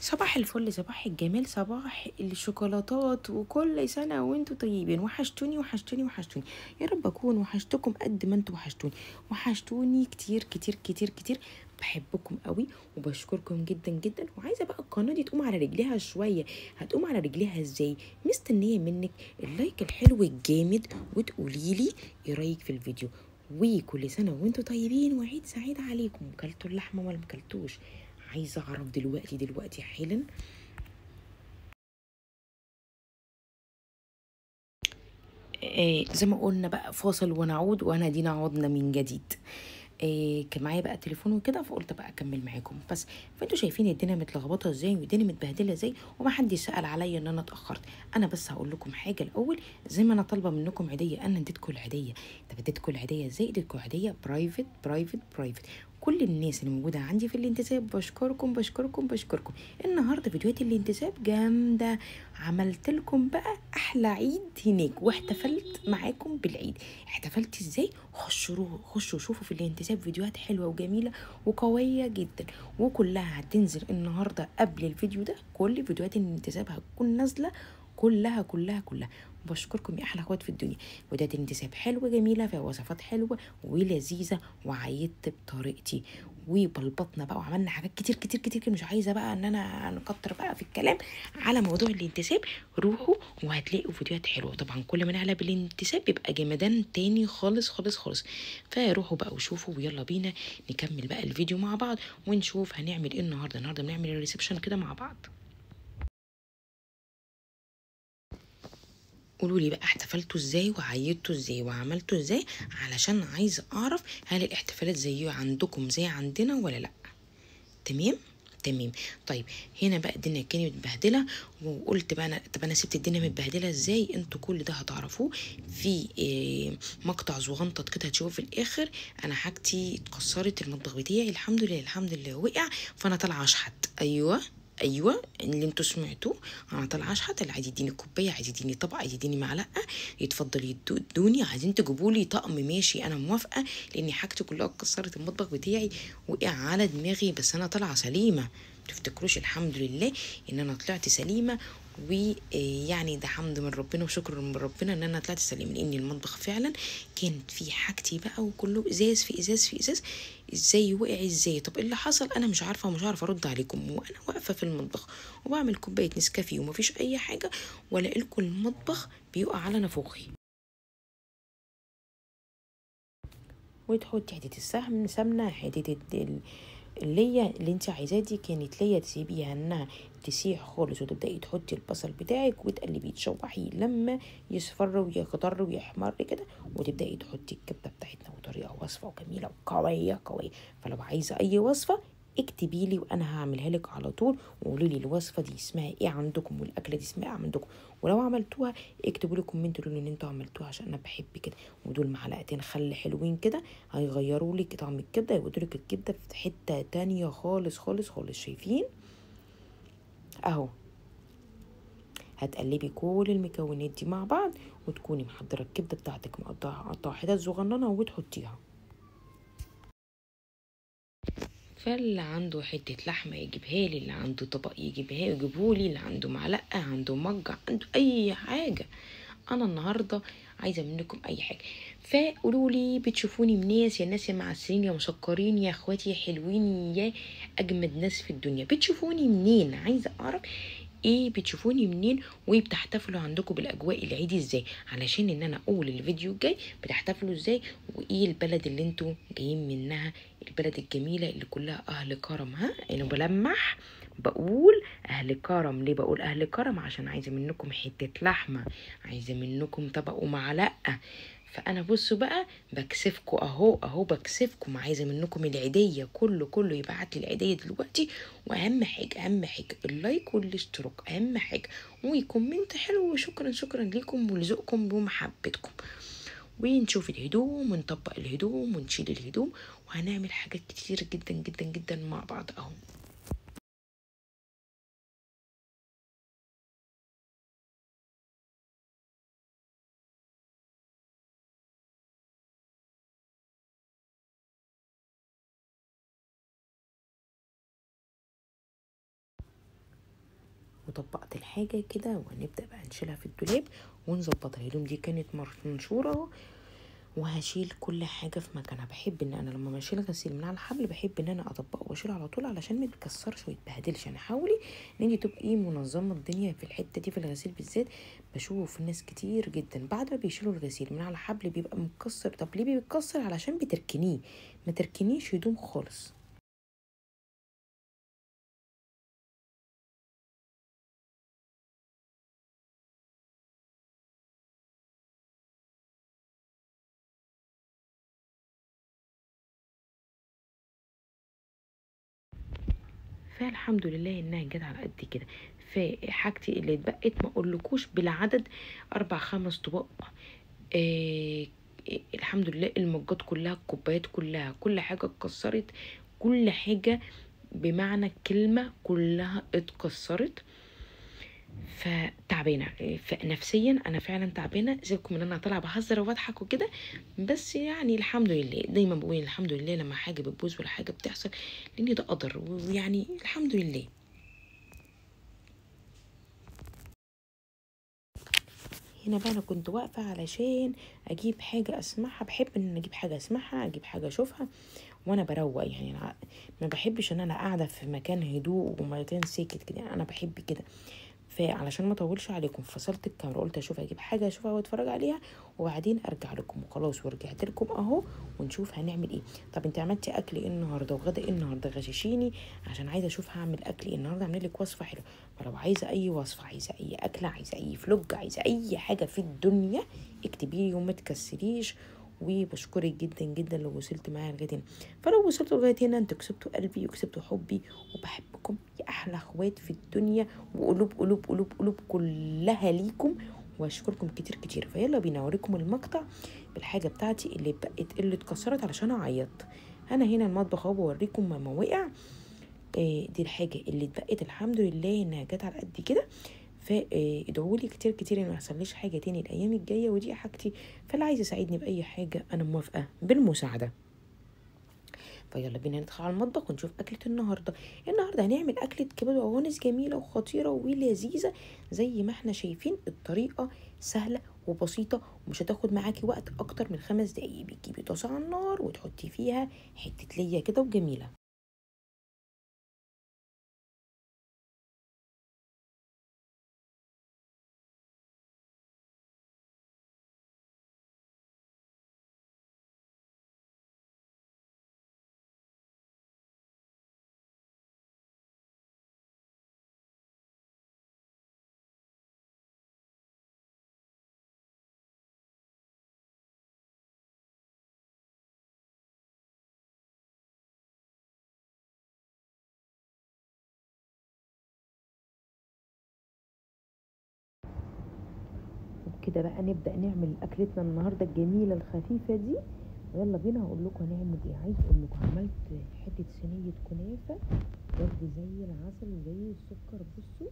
صباح الفل، صباح الجمال، صباح الشوكولاتات، وكل سنة وانتوا طيبين. وحشتوني وحشتوني وحشتوني. يا رب اكون وحشتكم قد ما انتوا وحشتوني. وحشتوني كتير كتير كتير كتير. بحبكم قوي وبشكركم جدا جدا. وعايزه بقى القناه دي تقوم على رجليها شويه. هتقوم على رجليها ازاي؟ مستنيه منك اللايك الحلو الجامد، وتقولي لي ايه رايك في الفيديو. وكل سنه وانتوا طيبين وعيد سعيد عليكم. كلتوا اللحمه ولا مكلتوش؟ عايزه اعرف دلوقتي حالا. زي ما قلنا بقى فاصل ونعود، وانا دينا عودنا من جديد. كان معايا بقى تليفون وكده، فقلت بقى اكمل معاكم. بس فانتوا شايفين الدنيا متلخبطه ازاي والدنيا متبهدله ازاي، ومحدش سال عليا ان انا اتاخرت. انا بس هقول لكم حاجه الاول. زي ما انا طالبه منكم عيديه، انا اديتكم العيديه. طب اديتكم العيديه ازاي؟ اديتكم عيديه برايفت برايفت برايفت. كل الناس اللي موجوده عندي في الانتساب بشكركم بشكركم بشكركم. النهارده فيديوهات الانتساب جامده. عملت لكم بقى احلى عيد هناك، واحتفلت معاكم بالعيد. احتفلت ازاي؟ خشوا شوفوا في الانتساب فيديوهات حلوه وجميله وقويه جدا، وكلها هتنزل النهارده قبل الفيديو ده. كل فيديوهات الانتساب هتكون نازله كلها كلها كلها. بشكركم يا احلى اخوات في الدنيا. فيديوهات الانتساب حلوه جميله، فيها وصفات حلوه ولذيذه، وعيدت بطريقتي وبلبطنا بقى وعملنا حاجات كتير كتير كتير كتير. مش عايزه بقى ان انا نكتر بقى في الكلام على موضوع الانتساب. روحوا وهتلاقوا فيديوهات حلوه. طبعا كل ما نعلى بالانتساب بيبقى جمدان تاني خالص خالص خالص. فروحوا بقى وشوفوا، ويلا بينا نكمل بقى الفيديو مع بعض ونشوف هنعمل ايه النهارده. بنعمل الريسبشن كده مع بعض. قولوا لي بقى احتفلتوا ازاي وعيدتوا ازاي وعملتوا ازاي، علشان عايزه اعرف هل الاحتفالات زي عندكم زي عندنا ولا لا. تمام تمام. طيب هنا بقى الدنيا كانت متبهدله، وقلت بقى انا سبت الدنيا متبهدله ازاي. انتوا كل ده هتعرفوه في مقطع صغنطط كده هتشوفوه في الاخر. انا حاجتي اتكسرت، المطبخ بتاعي الحمد لله الحمد لله وقع، فانا طالعه اشحت. ايوه اللي انتوا سمعتوه. انا طالعه اشحت. اللي عايز يديني كوبايه، عايز يديني طبق، عايز يديني معلقه، يتفضل يدوني. عايزين تجيبوا لي طقم ماشي، انا موافقه، لان حاجتي كلها اتكسرت، المطبخ بتاعي وقع على دماغي. بس انا طالعه سليمه. تفتكروش الحمد لله ان انا طلعت سليمه. ويعني ده حمد من ربنا وشكر من ربنا ان انا طلعت سليمه، لان المطبخ فعلا كانت فيه حاجتي بقى، وكله ازاز في ازاز في ازاز. ازاي وقع ازاي؟ طب ايه اللي حصل؟ انا مش عارفه ومش عارفه ارد عليكم، وانا واقفه في المطبخ وبعمل كوبايه نسكافيه ومفيش اي حاجه، ولا لكم المطبخ بيقع على نافوخي. وتحطي حته السمن سمنه، حته اللي انت عايزاه دي كانت ليا، تسيبيها انها تسيح خالص، وتبداي تحطي البصل بتاعك وتقلبيه تشوحيه لما يصفر ويخضر ويحمر كده، وتبداي تحطي الكبده بتاعتنا. وطريقه وصفه جميله وقويه قويه. فلو عايزه اي وصفه اكتبي لي وانا هعملها لك على طول، وقولي لي الوصفه دي اسمها ايه عندكم، والاكله دي اسمها ايه عندكم. ولو عملتوها اكتبوا لي كومنت قولوا ان انتوا عملتوها، عشان انا بحب كده. ودول معلقتين خل حلوين كده هيغيروا لك طعم الكبده، يودوا لك الكبده في حته تانية خالص خالص خالص. شايفين اهو؟ هتقلبي كل المكونات دي مع بعض، وتكوني محضره الكبده بتاعتك مقطعه حتت صغننه وتحطيها. فاللي عنده حته لحمه يجيبها لي، اللي عنده طبق يجيبهولي، اللي عنده معلقه، عنده مج، عنده اي حاجه. انا النهارده عايزه منكم اي حاجه. فقولوا لي بتشوفوني منين يا ناس، يا معسلين، يا مسكرين، يا اخواتي، يا حلوين، يا اجمد ناس في الدنيا. بتشوفوني منين؟ عايزه اعرف ايه بتشوفوني منين، وبتحتفلوا عندكم بالاجواء العيد ازاي، علشان ان انا اقول الفيديو الجاي بتحتفلوا ازاي، وايه البلد اللي انتوا جايين منها، البلد الجميله اللي كلها اهل كرم. ها انا بلمح بقول اهل كرم. ليه بقول اهل كرم؟ عشان عايزه منكم حته لحمه، عايزه منكم طبق ومعلقه. فانا بصوا بقى بكسفكم اهو بكسفكم. عايزه منكم العيديه، كله يبعت لي العيديه دلوقتي. واهم حاجه اهم حاجه اللايك والاشتراك، اهم حاجه، وكومنت حلو. وشكرا شكرا لكم ولذوقكم ومحبتكم. ونشوف الهدوم ونطبق الهدوم ونشيل الهدوم، وهنعمل حاجات كتير جدا جدا جدا مع بعض اهو. وطبقت الحاجه كده، ونبدا بقى نشيلها في الدولاب ونظبطها. الهدوم دي كانت منشوره، وهشيل كل حاجه في مكانها. بحب ان انا لما بشيل غسيل من على الحبل بحب ان انا اطبقه واشيله على طول علشان ما يتكسرش ويتبهدلش. يعني حاولي ان انت تبقي منظمه الدنيا في الحته دي في الغسيل بالذات. بشوف ناس كتير جدا بعد ما بيشيلوا الغسيل من على الحبل بيبقى متكسر. طب ليه بيتكسر؟ علشان بتركنيه. ما تركنيش هدوم خالص. فالحمد لله انها جت على قد كده. فحاجتي اللي اتبقت ما اقولكوش بالعدد، 4 5 طباق. آه الحمد لله المجات كلها، الكوبايات كلها، كل حاجه اتكسرت. كل حاجه بمعنى الكلمه كلها اتكسرت. فتعبانه. فنفسيا انا فعلا تعبانه. سيبكم ان انا طالعه بهزر وبضحك وكده، بس يعني الحمد لله. دايما بقول الحمد لله لما حاجه بتبوظ ولا حاجه بتحصل، لان ده قدر، ويعني الحمد لله. هنا بقى انا كنت واقفه علشان اجيب حاجه اسمعها. بحب ان أنا اجيب حاجه اسمعها، اجيب حاجه اشوفها وانا بروق. يعني أنا ما بحبش ان انا قاعده في مكان هدوء ومكان ساكت كده. يعني انا بحب كده. فعلشان ما اطولش عليكم فصلت الكاميرا، قلت اشوف اجيب حاجه اشوفها واتفرج عليها وبعدين ارجع لكم وخلاص. ورجعت لكم اهو، ونشوف هنعمل ايه. طب انت عملتي اكل ايه النهارده وغدا ايه النهارده؟ غششيني عشان عايزه اشوف هعمل اكل ايه النهارده. اعمل لك وصفه حلوه. فلو عايزه اي وصفه، عايزه اي اكله، عايزه اي فلوج، عايزه اي حاجه في الدنيا، اكتبي لي وما تكسليش. وبشكرك جدا جدا لو وصلت معايا لغايه هنا. فلو وصلتوا لغايه هنا انتوا كسبتوا قلبي وكسبتوا حبي، وبحبكم يا احلى اخوات في الدنيا. وقلوب قلوب قلوب قلوب كلها ليكم، واشكركم كتير كتير. فيلا بينا اوريكم المقطع بالحاجه بتاعتي اللي بقت اللي اتكسرت علشان اعيط. انا هنا المطبخ اهو بوريكم ما وقع. دي الحاجه اللي اتبقت. الحمد لله انها جت على قد كده. فادعوا لي كتير كتير ان ما يحصليش حاجه تاني الايام الجايه. ودي حاجتي، فاللي عايز يساعدني باي حاجه انا موافقه بالمساعده. فيلا بينا ندخل على المطبخ ونشوف أكلة النهاردة. النهاردة هنعمل أكلة كبد وقوانص جميلة وخطيرة ولذيذة. زي ما احنا شايفين الطريقة سهلة وبسيطة، ومش هتاخد معاكي وقت أكتر من 5 دقايق. بتجيبي طاسة على النار وتحطي فيها حتة ليا كده وجميلة. وبكده بقى نبدأ نعمل أكلتنا النهاردة الجميلة الخفيفة دي. يلا بينا. هقول لكم هنعمل ايه. عايز اقول لكم عملت حته صينيه كنافه برضه زي العسل وزي السكر. بصوا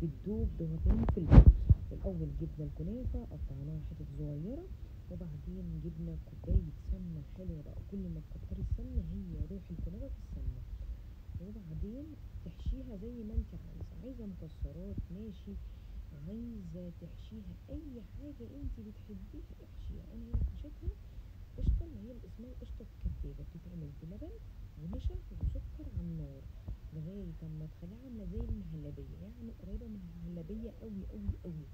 بتدوب دوبان في البيت. الاول جبنا الكنافه قطعناها حتت صغيره، وبعدين جبنا كوبايه سمنه حلوه. بقى كل ما تكتري السمنه هي روح الكنافه في السمنه. وبعدين تحشيها زي ما انت عايزه مكسرات ماشي، عايزه تحشيها اي حاجه انت بتحبيها احشيها. انا هنا حشيتها قشطه، اللي هي اسمها القشطه الكدابه. بتتعمل بلبن ونشا وسكر على النار لغايه اما تخليها عامله زي المهلبيه، يعني قريبه من المهلبيه قوي قوي قوي.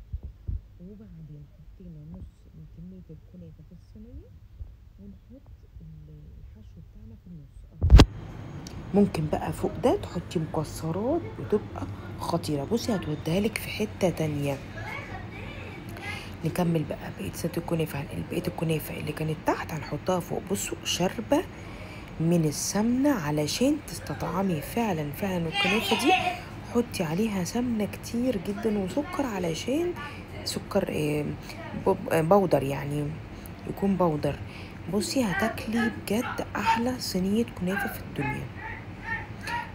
وبعدين حطينا نص من كميه الكنافه في الصينيه، ونحط الحشو بتاعنا في النص اهو. ممكن بقى فوق ده تحطي مكسرات وتبقى خطيره. بصي هتوديها لك في حته تانية. نكمل بقى بقيه ست الكنافه. بقيه الكنافه اللي كانت تحت هنحطها فوق. بصوا شربه من السمنه علشان تستطعمي فعلا فعلا الكنافه دي. حطي عليها سمنه كتير جدا وسكر علشان سكر بودر، يعني يكون بودر. بصي هتاكلي بجد احلى صينيه كنافه في الدنيا.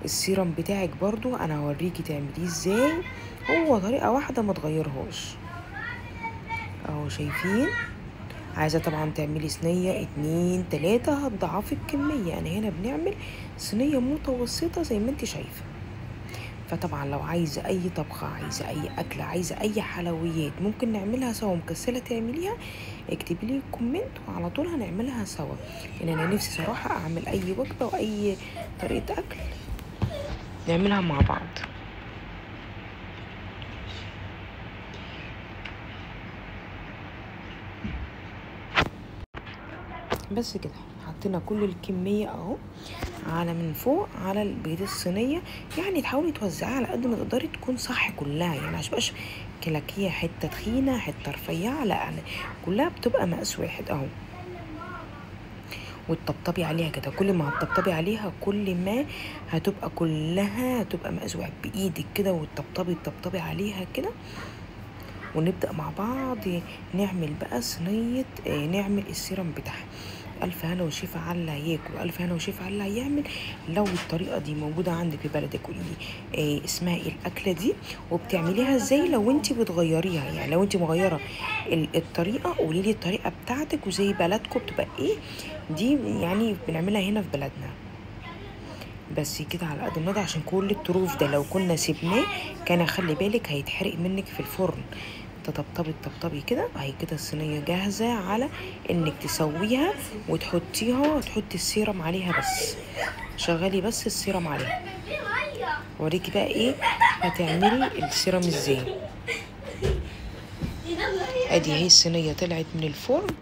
السيرم بتاعك برضو انا هوريكي تعمليه ازاي. هو طريقه واحده ما تغيرهاش اهو. شايفين؟ عايزه طبعا تعملي صينيه 2 3 هتضعفي الكميه. انا هنا بنعمل صينيه متوسطه زي ما انت شايفه. فطبعا لو عايزه اي طبخه، عايزه اي اكله، عايزه اي حلويات ممكن نعملها سوا، مكسله تعمليها اكتبي لي كومنت وعلى طول هنعملها سوا. لان انا نفسي صراحه اعمل اي وجبه واي طريقه اكل نعملها مع بعض. بس كده حطينا كل الكميه اهو على من فوق على البيض الصينيه. يعني تحاولي توزعيها على قد ما تقدري تكون صح كلها، يعني عشان متبقاش كلاكيه حته تخينه حته رفيعه، لا يعني كلها بتبقى مقاس واحد اهو. وتطبطبي عليها كده، كل ما هتطبطبي عليها كل ما هتبقى كلها هتبقى مقاس واحد بايدك كده، وتطبطبي عليها كده. ونبدأ مع بعض نعمل بقى صينية، نعمل السيرم بتاعها. ألف هنا وشفا على اللي هياكل، ألف هنا وشفا على اللي هيعمل. لو الطريقة دي موجودة عندك في بلدك قوليلي اسمها ايه الأكلة دي وبتعمليها ازاي. لو انت بتغيريها، يعني لو انت مغيرة الطريقة قوليلي الطريقة بتاعتك وزي بلدكم بتبقى ايه دي، يعني بنعملها هنا في بلدنا. بس كده على قد ما ده، عشان كل الطروف ده لو كنا سيبناه كان خلي بالك هيتحرق منك في الفرن. تطبطبي كده اهي كده الصينيه جاهزه على انك تسويها وتحطيها، تحطي السيرم عليها بس. شغلي بس السيرم عليها. اوريكي بقى ايه هتعملي السيرم ازاي. ادي اهي الصينيه طلعت من الفرن،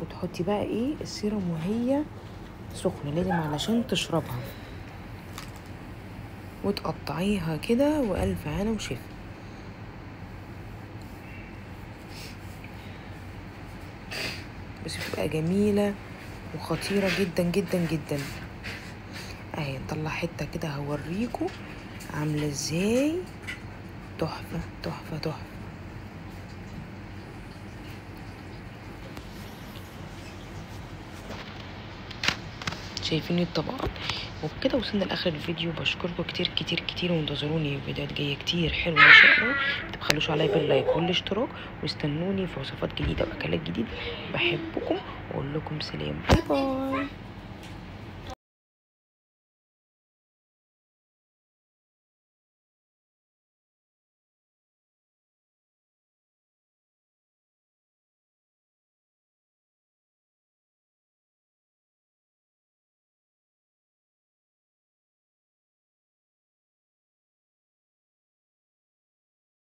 وتحطي بقى ايه السيرم وهي سخنه لازم علشان تشربها، وتقطعيها كده والف هنا وشفا. بس بتبقى جميلة وخطيرة جدا جدا جدا. اهي نطلع حتة كده هوريكم عاملة ازاي، تحفة تحفة تحفة. شايفين الطبقات. وبكده وصلنا لاخر الفيديو. بشكركم كتير كتير كتير، وانتظروني فيديوهات جايه كتير حلوه ان شاء الله. متبخلوش عليا باللايك والاشتراك، واستنوني في وصفات جديده واكلات جديده. بحبكم واقول لكم سلام، باي باي.